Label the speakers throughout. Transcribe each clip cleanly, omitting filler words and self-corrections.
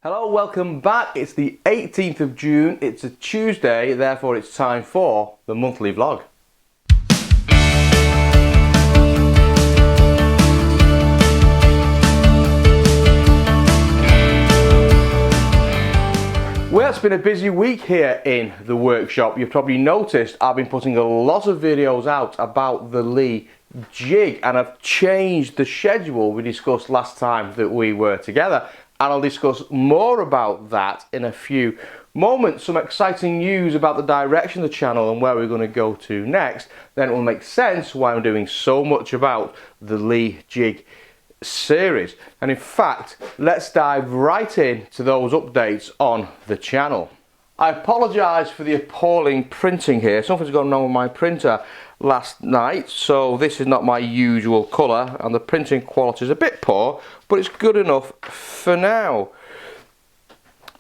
Speaker 1: Hello, welcome back. It's the 18th of June, it's a Tuesday, therefore it's time for the monthly vlog. Well, it's been a busy week here in the workshop. You've probably noticed I've been putting a lot of videos out about the Lee jig, and I've changed the schedule we discussed last time that we were together. And I'll discuss more about that in a few moments. Some exciting news about the direction of the channel and where we're going to go to next. Then it will make sense why I'm doing so much about the Lee jig series. And in fact, let's dive right into those updates on the channel. I apologise for the appalling printing here. Something's gone wrong with my printer last night, so this is not my usual colour and the printing quality is a bit poor, but it's good enough for now.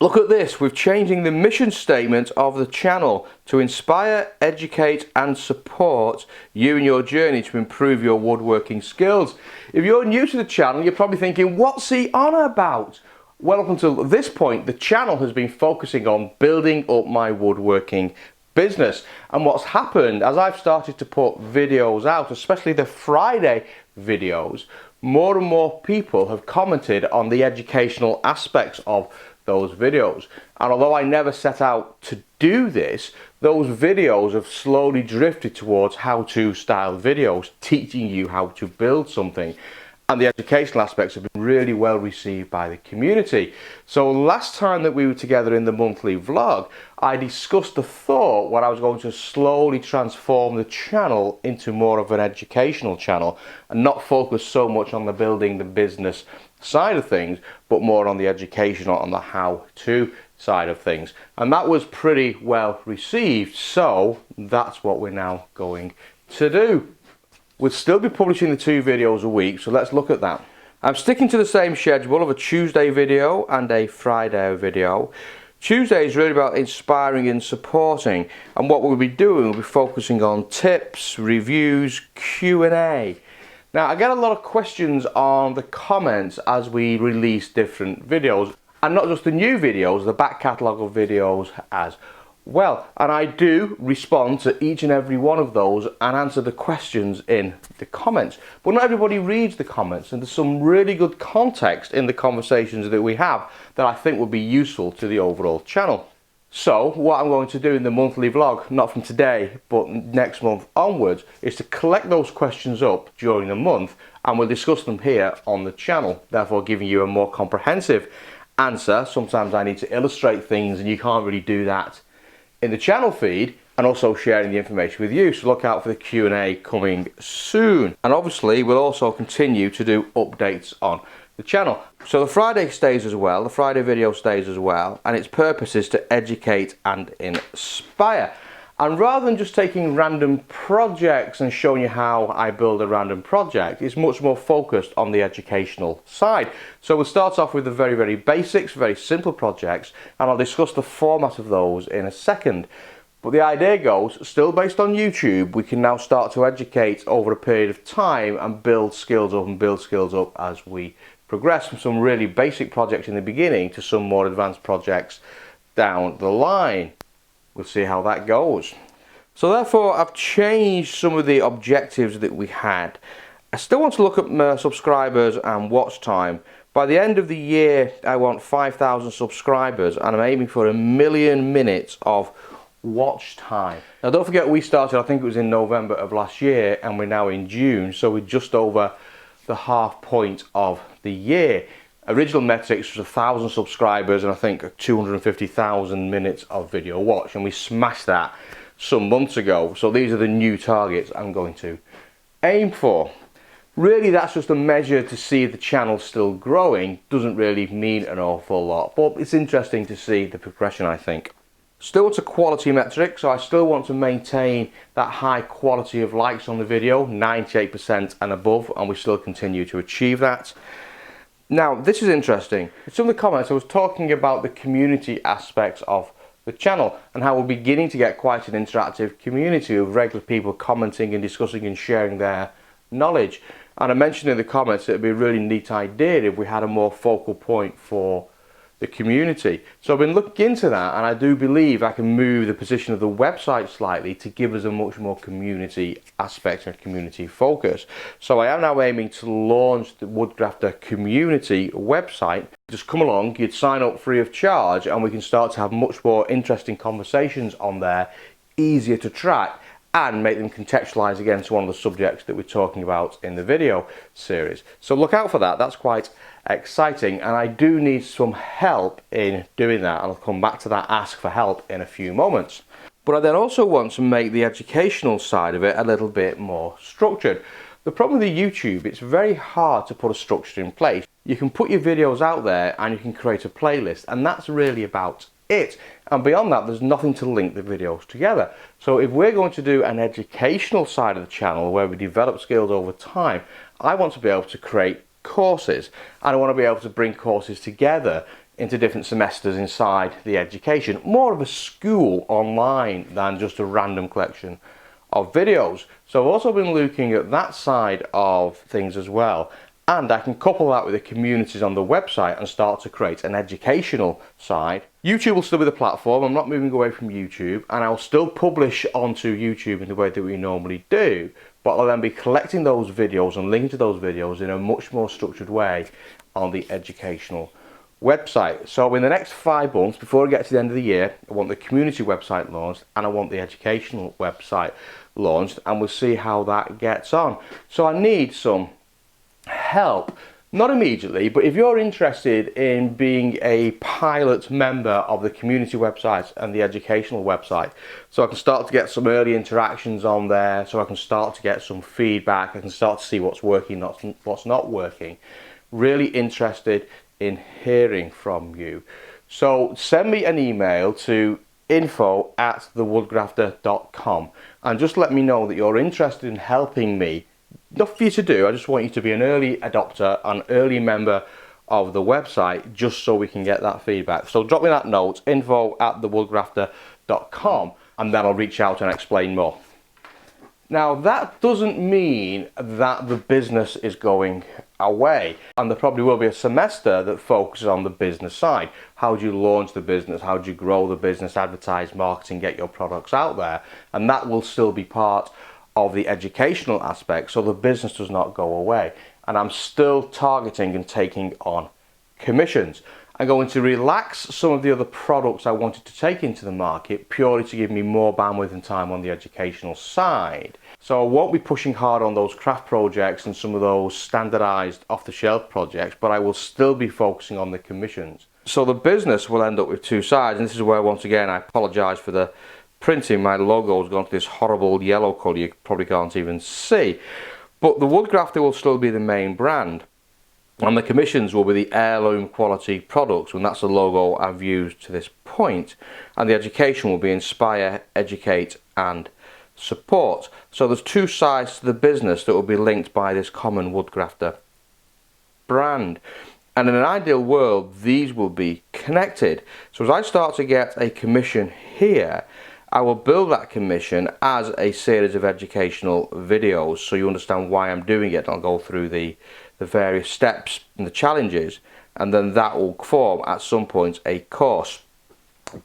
Speaker 1: Look at this, we're changing the mission statement of the channel to inspire, educate and support you in your journey to improve your woodworking skills. If you're new to the channel, you're probably thinking, what's he on about? Well, up until this point, the channel has been focusing on building up my woodworking business. And what's happened, as I've started to put videos out, especially the Friday videos, more and more people have commented on the educational aspects of those videos. And although I never set out to do this, those videos have slowly drifted towards how-to style videos, teaching you how to build something. And the educational aspects have been really well received by the community. So last time that we were together in the monthly vlog, I discussed the thought when I was going to slowly transform the channel into more of an educational channel and not focus so much on the building the business side of things, but more on the educational, on the how-to side of things. And that was pretty well received, so that's what we're now going to do. We'll still be publishing the 2 videos a week, so let's look at that. I'm sticking to the same schedule of a Tuesday video and a Friday video. Tuesday is really about inspiring and supporting, and what we'll be doing, we'll be focusing on tips, reviews, Q&A. Now, I get a lot of questions on the comments as we release different videos, and not just the new videos, the back catalogue of videos as well, and I do respond to each and every one of those and answer the questions in the comments. But not everybody reads the comments, and there's some really good context in the conversations that we have that I think will be useful to the overall channel. So what I'm going to do in the monthly vlog, not from today but next month onwards, is to collect those questions up during the month, and we'll discuss them here on the channel, therefore giving you a more comprehensive answer. Sometimes I need to illustrate things and you can't really do that in the channel feed, and also sharing the information with you, so look out for the Q&A coming soon. And obviously we'll also continue to do updates on the channel. So the Friday stays as well, the Friday video stays as well, and its purpose is to educate and inspire. And rather than just taking random projects and showing you how I build a random project, it's much more focused on the educational side. So we'll start off with the very basics, very simple projects, and I'll discuss the format of those in a second. But the idea goes, still based on YouTube, we can now start to educate over a period of time and build skills up as we progress, from some really basic projects in the beginning to some more advanced projects down the line. We'll see how that goes. So therefore, I've changed some of the objectives that we had. I still want to look at my subscribers and watch time. By the end of the year, I want 5,000 subscribers, and I'm aiming for 1 million minutes of watch time. Now don't forget, we started, I think it was in November of last year, and we're now in June, so we're just over the half point of the year. Original metrics was 1,000 subscribers and I think 250,000 minutes of video watch, and we smashed that some months ago. So these are the new targets I'm going to aim for. Really, that's just a measure to see if the channel's still growing. Doesn't really mean an awful lot, but it's interesting to see the progression, I think. Still, it's a quality metric, so I still want to maintain that high quality of likes on the video, 98% and above, and we still continue to achieve that. Now, this is interesting. In some of the comments, I was talking about the community aspects of the channel and how we're beginning to get quite an interactive community of regular people commenting and discussing and sharing their knowledge. And I mentioned in the comments that it'd be a really neat idea if we had a more focal point for the community. So I've been looking into that, and I do believe I can move the position of the website slightly to give us a much more community aspect and community focus. So I am now aiming to launch the Woodgrafter community website. Just come along, you'd sign up free of charge, and we can start to have much more interesting conversations on there, easier to track, and make them contextualize against one of the subjects that we're talking about in the video series. So look out for that. That's quite exciting, and I do need some help in doing that, and I'll come back to that ask for help in a few moments. But I then also want to make the educational side of it a little bit more structured. The problem with YouTube, it's very hard to put a structure in place. You can put your videos out there and you can create a playlist, and that's really about it. And beyond that, there's nothing to link the videos together. So if we're going to do an educational side of the channel where we develop skills over time, I want to be able to create courses, and I want to be able to bring courses together into different semesters inside the education, more of a school online than just a random collection of videos. So I've also been looking at that side of things as well, and I can couple that with the communities on the website and start to create an educational side. YouTube will still be the platform. I'm not moving away from YouTube, and I'll still publish onto YouTube in the way that we normally do, but I'll then be collecting those videos and linking to those videos in a much more structured way on the educational website. So in the next 5 months, before I get to the end of the year, I want the community website launched and I want the educational website launched, and we'll see how that gets on. So I need some help. Not immediately, but if you're interested in being a pilot member of the community website and the educational website, so I can start to get some early interactions on there, so I can start to get some feedback, I can start to see what's working, what's not working, really interested in hearing from you. So send me an email to info@thewoodgrafter.com and just let me know that you're interested in helping me. Nothing for you to do, I just want you to be an early adopter, an early member of the website, just so we can get that feedback. So drop me that note, info@thewoodgrafter.com, and then I'll reach out and explain more. Now that doesn't mean that the business is going away, and there probably will be a semester that focuses on the business side. How do you launch the business? How do you grow the business, advertise, marketing, get your products out there? And that will still be part of the educational aspect, so the business does not go away. And I'm still targeting and taking on commissions. I'm going to relax some of the other products I wanted to take into the market purely to give me more bandwidth and time on the educational side. So I won't be pushing hard on those craft projects and some of those standardized off-the-shelf projects, but I will still be focusing on the commissions. So the business will end up with 2 sides, and this is where once again I apologize for the printing. My logo has gone to this horrible yellow colour you probably can't even see. But the Woodgrafter will still be the main brand, and the commissions will be the heirloom quality products, and that's the logo I've used to this point. And the education will be inspire, educate and support. So there's 2 sides to the business that will be linked by this common Woodgrafter brand. And in an ideal world, these will be connected. So as I start to get a commission here, I will build that commission as a series of educational videos, so you understand why I'm doing it. I'll go through the various steps and the challenges, and then that will form at some point a course.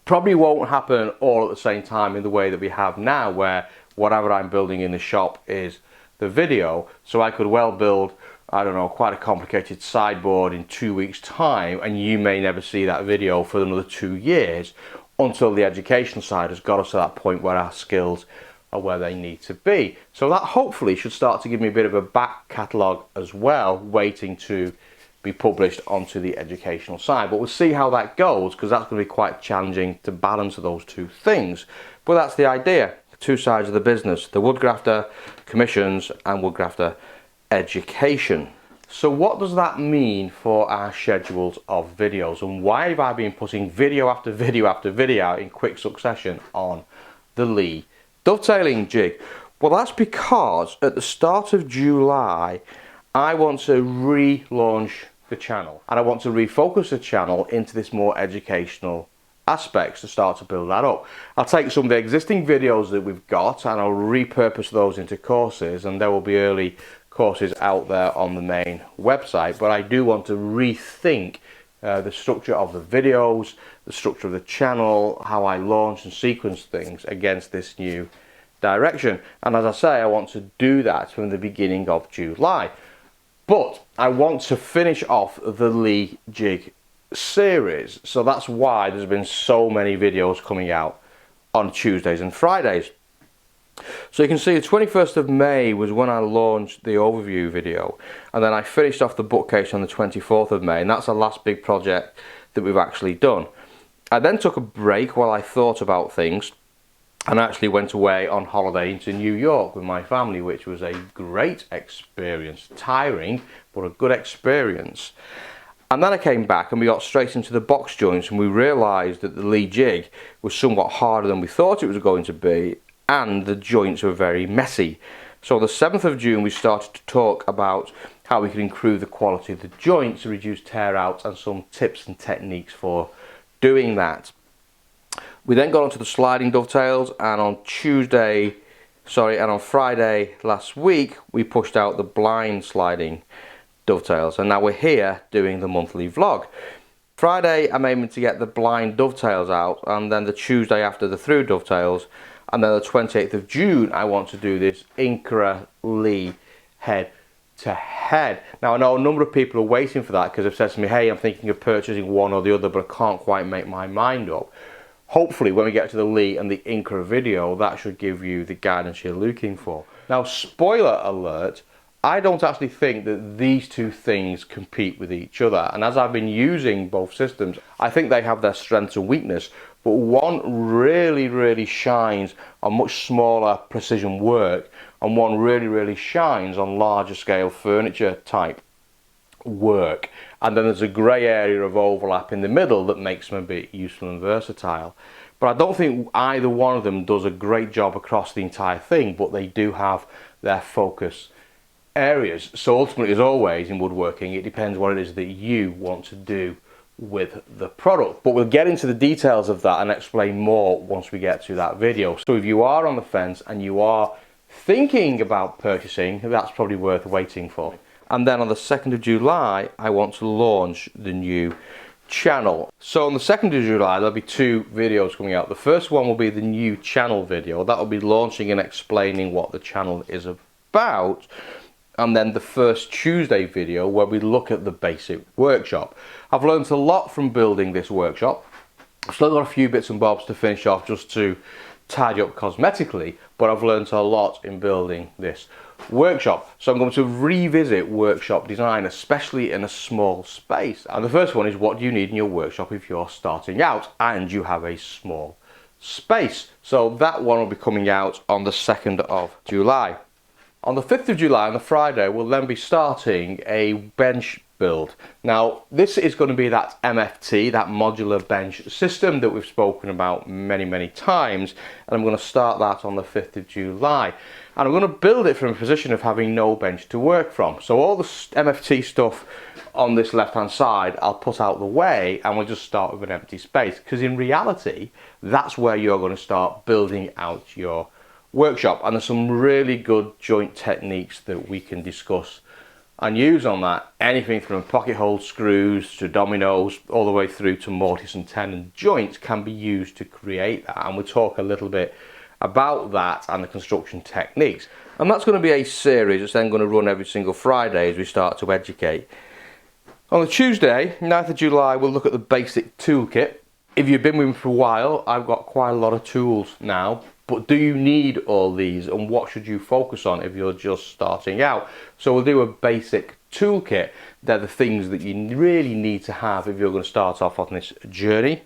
Speaker 1: Probably won't happen all at the same time in the way that we have now, where whatever I'm building in the shop is the video. So I could well build, I don't know, quite a complicated sideboard in 2 weeks' time, and you may never see that video for another 2 years, until the educational side has got us to that point where our skills are where they need to be. So that hopefully should start to give me a bit of a back catalogue as well, waiting to be published onto the educational side. But we'll see how that goes, because that's going to be quite challenging to balance those 2 things. But that's the idea, 2 sides of the business, the Woodgrafter commissions and Woodgrafter education. So what does that mean for our schedules of videos, and why have I been putting video after video after video out in quick succession on the Lee dovetailing jig? Well, that's because at the start of July I want to relaunch the channel, and I want to refocus the channel into this more educational aspects to start to build that up. I'll take some of the existing videos that we've got and I'll repurpose those into courses, and there will be early courses out there on the main website, but I do want to rethink the structure of the videos, the structure of the channel, how I launch and sequence things against this new direction. And as I say, I want to do that from the beginning of July. But I want to finish off the Lee jig series, so that's why there's been so many videos coming out on Tuesdays and Fridays. So you can see the 21st of May was when I launched the overview video, and then I finished off the bookcase on the 24th of May, and that's the last big project that we've actually done. I then took a break while I thought about things, and actually went away on holiday into New York with my family, which was a great experience. Tiring, but a good experience. And then I came back and we got straight into the box joints, and we realised that the Lee jig was somewhat harder than we thought it was going to be, and the joints were very messy. So on the 7th of June we started to talk about how we could improve the quality of the joints to reduce tear outs, and some tips and techniques for doing that. We then got onto the sliding dovetails, and on Friday last week we pushed out the blind sliding dovetails, and now we're here doing the monthly vlog. Friday I'm aiming to get the blind dovetails out, and then the Tuesday after the through dovetails, and then the 28th of June I want to do this Incra Lee head to head. Now I know a number of people are waiting for that because they've said to me, hey, I'm thinking of purchasing one or the other, but I can't quite make my mind up. Hopefully when we get to the Lee and the Incra video, that should give you the guidance you're looking for. Now, spoiler alert, I don't actually think that these two things compete with each other. And as I've been using both systems, I think they have their strengths and weakness. But one really shines on much smaller precision work, and one really shines on larger scale furniture type work. And then there's a grey area of overlap in the middle that makes them a bit useful and versatile. But I don't think either one of them does a great job across the entire thing, but they do have their focus areas. So ultimately, as always in woodworking, it depends what it is that you want to do with the product. But we'll get into the details of that and explain more once we get to that video. So if you are on the fence and you are thinking about purchasing, that's probably worth waiting for. And then on the 2nd of July, I want to launch the new channel. So on the 2nd of July, there'll be two videos coming out. The first one will be the new channel video. That will be launching and explaining what the channel is about. And then the first Tuesday video where we look at the basic workshop. I've learned a lot from building this workshop. I've still got a few bits and bobs to finish off just to tidy up cosmetically, but I've learned a lot in building this workshop. So I'm going to revisit workshop design, especially in a small space. And the first one is, what do you need in your workshop if you're starting out and you have a small space? So that one will be coming out on the 2nd of July. On the 5th of July, on the Friday, we'll then be starting a bench build. Now, this is going to be that MFT, that modular bench system that we've spoken about many times, and I'm going to start that on the 5th of July. And I'm going to build it from a position of having no bench to work from. So all the MFT stuff on this left-hand side, I'll put out the way, and we'll just start with an empty space, because in reality, that's where you're going to start building out your workshop. And there's some really good joint techniques that we can discuss and use on that. Anything from pocket hole screws to dominoes all the way through to mortise and tenon joints can be used to create that, and we'll talk a little bit about that and the construction techniques. And that's going to be a series that's then going to run every single Friday as we start to educate. On the Tuesday, 9th of July, we'll look at the basic toolkit. If you've been with me for a while, I've got quite a lot of tools now. But do you need all these, and what should you focus on if you're just starting out? So we'll do a basic toolkit. They're the things that you really need to have if you're going to start off on this journey.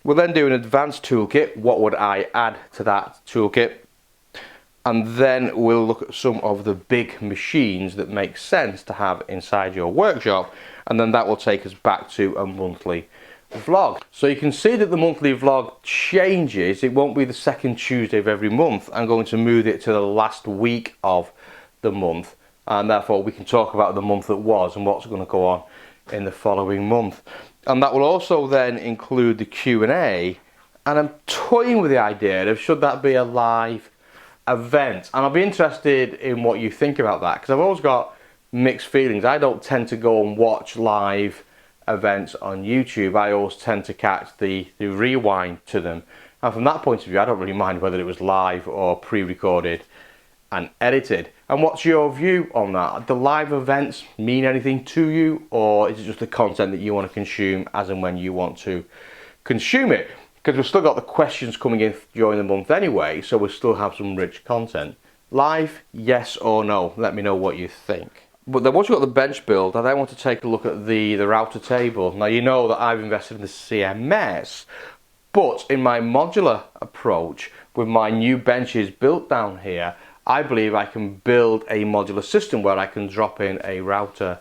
Speaker 1: We'll then do an advanced toolkit. What would I add to that toolkit? And then we'll look at some of the big machines that make sense to have inside your workshop. And then that will take us back to a monthly vlog. So you can see that the monthly vlog changes. It won't be the second Tuesday of every month. I'm going to move it to the last week of the month, and therefore we can talk about the month that was and what's going to go on in the following month. And that will also then include the Q&A, and I'm toying with the idea of should that be a live event, and I'll be interested in what you think about that, because I've always got mixed feelings. I don't tend to go and watch live events on YouTube, I always tend to catch the rewind to them. And from that point of view, I don't really mind whether it was live or pre-recorded and edited. And what's your view on that? Do live events mean anything to you, or is it just the content that you want to consume as and when you want to consume it? Because we've still got the questions coming in during the month anyway, so we'll still have some rich content. Live, yes or no? Let me know what you think. But then once you've got the bench build, I then want to take a look at the router table. Now you know that I've invested in the CMS, but in my modular approach, with my new benches built down here, I believe I can build a modular system where I can drop in a router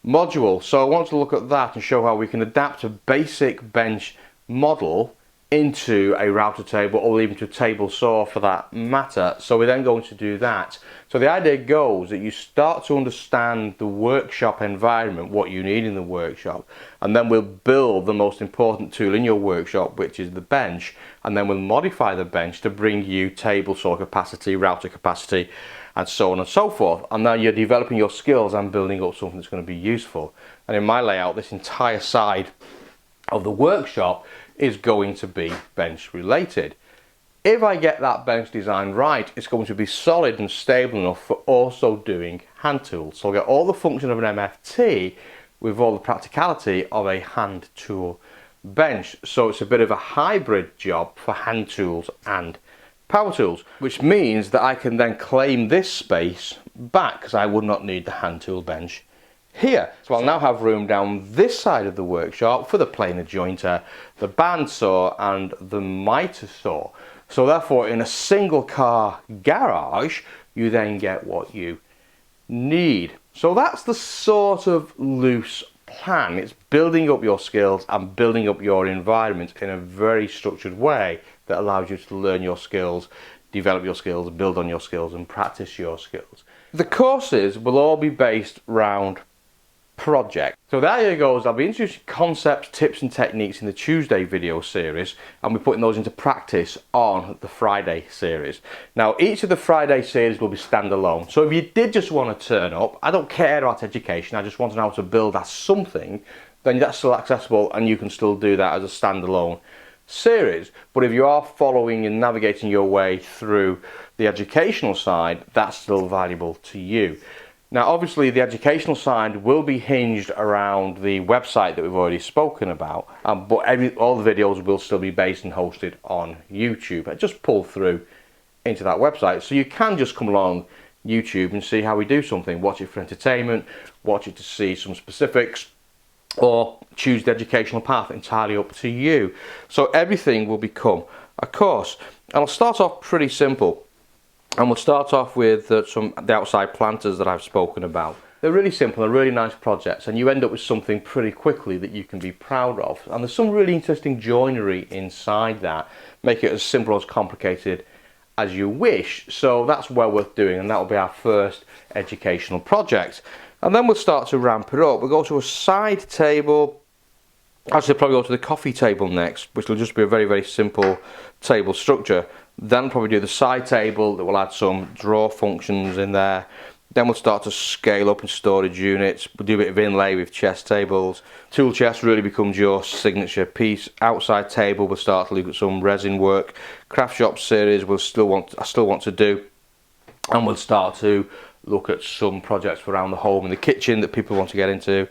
Speaker 1: module. So I want to look at that and show how we can adapt a basic bench model into a router table, or even to a table saw for that matter. So we're then going to do that. So the idea goes that you start to understand the workshop environment, what you need in the workshop, and then we'll build the most important tool in your workshop, which is the bench, and then we'll modify the bench to bring you table saw capacity, router capacity, and so on and so forth. And now you're developing your skills and building up something that's going to be useful. And in my layout, this entire side of the workshop is going to be bench related. If I get that bench design right, it's going to be solid and stable enough for also doing hand tools. So I'll get all the function of an MFT with all the practicality of a hand tool bench. So it's a bit of a hybrid job for hand tools and power tools, which means that I can then claim this space back, because I would not need the hand tool bench here. So I'll now have room down this side of the workshop for the planer jointer, the bandsaw and the miter saw. So therefore, in a single car garage, you then get what you need. So that's the sort of loose plan. It's building up your skills and building up your environment in a very structured way that allows you to learn your skills, develop your skills, build on your skills and practice your skills. The courses will all be based around project. So the idea goes, I'll be introducing concepts, tips and techniques in the Tuesday video series, and we're putting those into practice on the Friday series. Now each of the Friday series will be standalone, so if you did just want to turn up, I don't care about education, I just want to know how to build as something, then that's still accessible and you can still do that as a standalone series. But if you are following and navigating your way through the educational side, that's still valuable to you. Now obviously the educational side will be hinged around the website that we've already spoken about, but all the videos will still be based and hosted on YouTube. I just pull through into that website, so you can just come along YouTube and see how we do something, watch it for entertainment, watch it to see some specifics, or choose the educational path, entirely up to you. So everything will become a course. And I'll start off pretty simple. And we'll start off with the outside planters that I've spoken about. They're really simple and really nice projects, and you end up with something pretty quickly that you can be proud of. And there's some really interesting joinery inside that, make it as simple or as complicated as you wish. So that's well worth doing, and that will be our first educational project. And then we'll start to ramp it up. We'll go to a side table. Actually, probably go to the coffee table next, which will just be a very, very simple table structure. Then probably do the side table that will add some drawer functions in there. Then we'll start to scale up in storage units. We'll do a bit of inlay with chest tables. Tool chest really becomes your signature piece. Outside table, we'll start to look at some resin work. Craft shop series I still want to do. And we'll start to look at some projects around the home and the kitchen that people want to get into.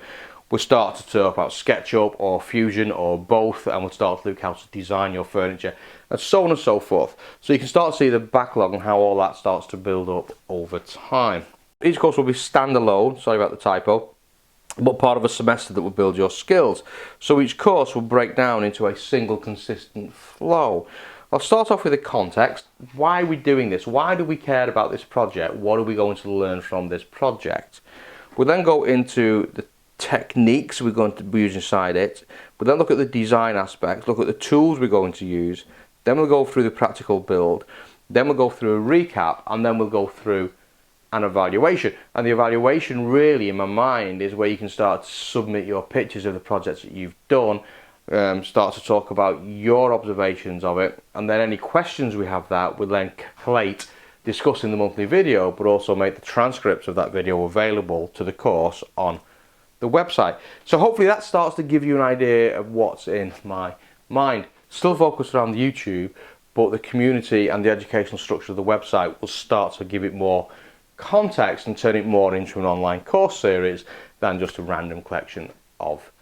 Speaker 1: We'll start to talk about SketchUp or Fusion or both, and we'll start to look how to design your furniture and so on and so forth. So you can start to see the backlog and how all that starts to build up over time. Each course will be standalone, sorry about the typo, but part of a semester that will build your skills. So each course will break down into a single consistent flow. I'll start off with the context. Why are we doing this? Why do we care about this project? What are we going to learn from this project? We'll then go into the techniques we're going to be using inside it. We'll then look at the design aspects, look at the tools we're going to use. Then we'll go through the practical build. Then we'll go through a recap, and then we'll go through an evaluation. And the evaluation really, in my mind, is where you can start to submit your pictures of the projects that you've done, start to talk about your observations of it, and then any questions we have that we'll then collate, discuss in the monthly video, but also make the transcripts of that video available to the course on the website. So hopefully that starts to give you an idea of what's in my mind. Still focused around the YouTube, but the community and the educational structure of the website will start to give it more context and turn it more into an online course series than just a random collection of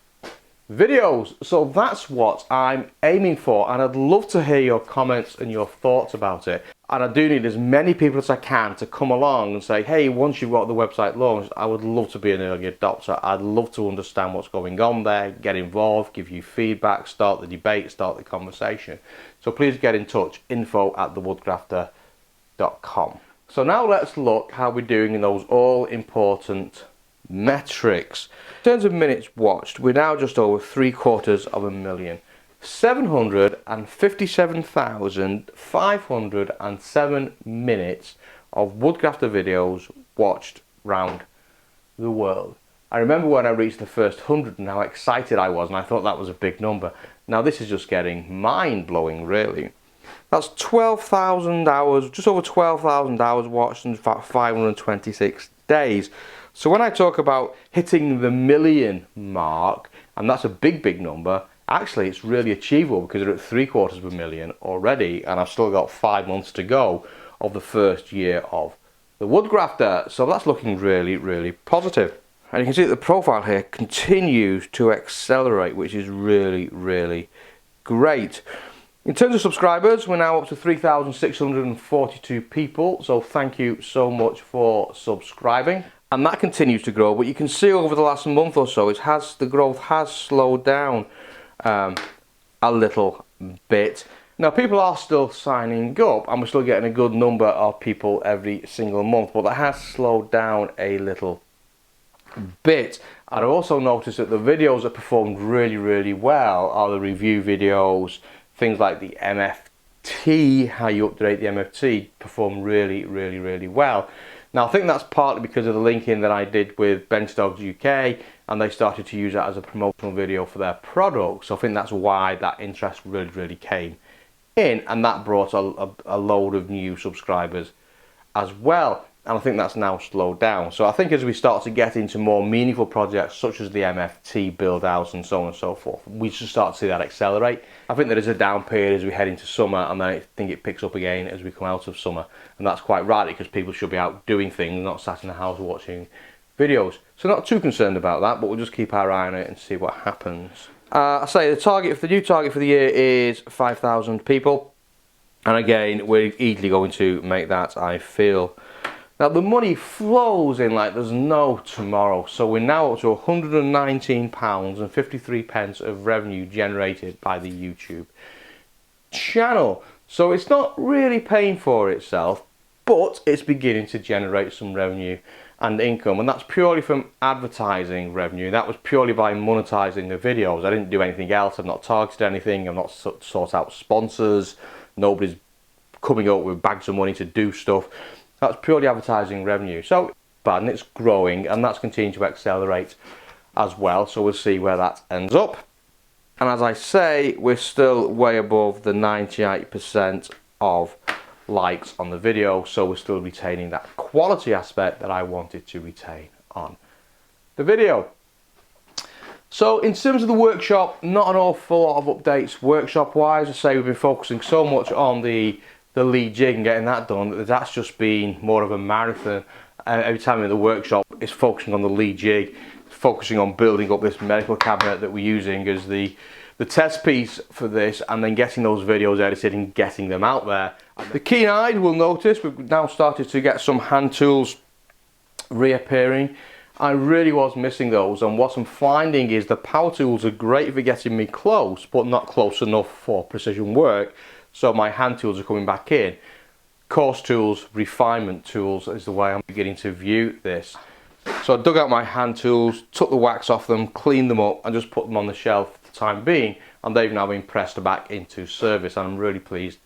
Speaker 1: videos. So that's what I'm aiming for, and I'd love to hear your comments and your thoughts about it. And I do need as many people as I can to come along and say, hey, once you've got the website launched, I would love to be an early adopter. I'd love to understand what's going on there, get involved, give you feedback, start the debate, start the conversation. So please get in touch, info@thewoodgrafter.com. So now let's look how we're doing in those all important metrics. In terms of minutes watched, we're now just over 750,000. 757,507 minutes of Woodgrafter videos watched round the world. I remember when I reached the first 100 and how excited I was, and I thought that was a big number. Now this is just getting mind-blowing, really. That's 12,000 hours, just over 12,000 hours watched in 526 days. So when I talk about hitting the million mark, and that's a big number, actually it's really achievable because we're at 750,000 already, and I've still got 5 months to go of the first year of the Woodgrafter. So that's looking really positive. And you can see that the profile here continues to accelerate, which is really great. In terms of subscribers, we're now up to 3,642 people, so thank you so much for subscribing. And that continues to grow, but you can see over the last month or so, the growth has slowed down a little bit. Now people are still signing up, and we're still getting a good number of people every single month, but that has slowed down a little bit. And I've also noticed that the videos that performed really well are the review videos, things like the MFT, how you update the MFT, perform really well. Now I think that's partly because of the linking that I did with Bench Dogs UK, and they started to use that as a promotional video for their product. So I think that's why that interest really came in, and that brought a load of new subscribers as well. And I think that's now slowed down. So I think as we start to get into more meaningful projects such as the MFT build out and so on and so forth, we should start to see that accelerate. I think there is a down period as we head into summer, and then I think it picks up again as we come out of summer. And that's quite right, because people should be out doing things, not sat in the house watching videos. So not too concerned about that, but we'll just keep our eye on it and see what happens. I say the new target for the year is 5,000 people. And again, we're easily going to make that, I feel. Now the money flows in like there's no tomorrow, so we're now up to £119.53 of revenue generated by the YouTube channel. So it's not really paying for itself, but it's beginning to generate some revenue and income, and that's purely from advertising revenue. That was purely by monetizing the videos. I didn't do anything else. I've not targeted anything. I've not sought out sponsors. Nobody's coming up with bags of money to do stuff. That's purely advertising revenue. So bad, and it's growing, and that's continuing to accelerate as well. So we'll see where that ends up. And as I say, we're still way above the 98% of likes on the video, so we're still retaining that quality aspect that I wanted to retain on the video. So in terms of the workshop, not an awful lot of updates workshop wise. I say we've been focusing so much on the lead jig and getting that done, that's just been more of a marathon. Every time in the workshop is focusing on the lead jig, focusing on building up this medical cabinet that we're using as the test piece for this, and then getting those videos edited and getting them out there. The keen-eyed will notice we've now started to get some hand tools reappearing. I really was missing those, and what I'm finding is the power tools are great for getting me close, but not close enough for precision work. So my hand tools are coming back in. Coarse tools, refinement tools is the way I'm beginning to view this. So I dug out my hand tools, took the wax off them, cleaned them up, and just put them on the shelf for the time being, and they've now been pressed back into service, and I'm really pleased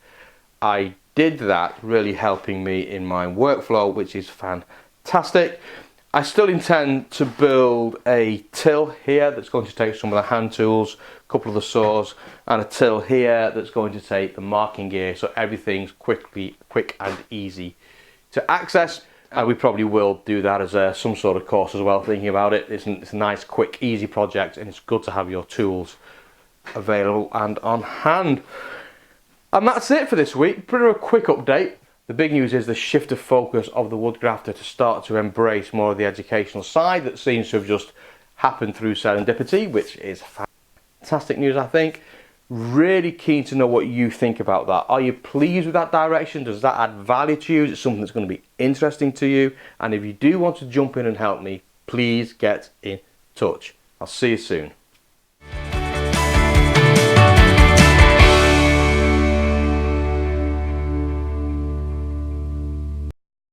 Speaker 1: I did that, really helping me in my workflow, which is fantastic. I still intend to build a till here that's going to take some of the hand tools, a couple of the saws, and a till here that's going to take the marking gear, so everything's quick and easy to access. And we probably will do that as some sort of course as well, thinking about it. It's a nice, quick, easy project, and it's good to have your tools available and on hand. And that's it for this week. Pretty a quick update. The big news is the shift of focus of the Woodgrafter to start to embrace more of the educational side that seems to have just happened through serendipity, which is fantastic news, I think. Really keen to know what you think about that. Are you pleased with that direction? Does that add value to you? Is it something that's going to be interesting to you? And if you do want to jump in and help me, please get in touch. I'll see you soon.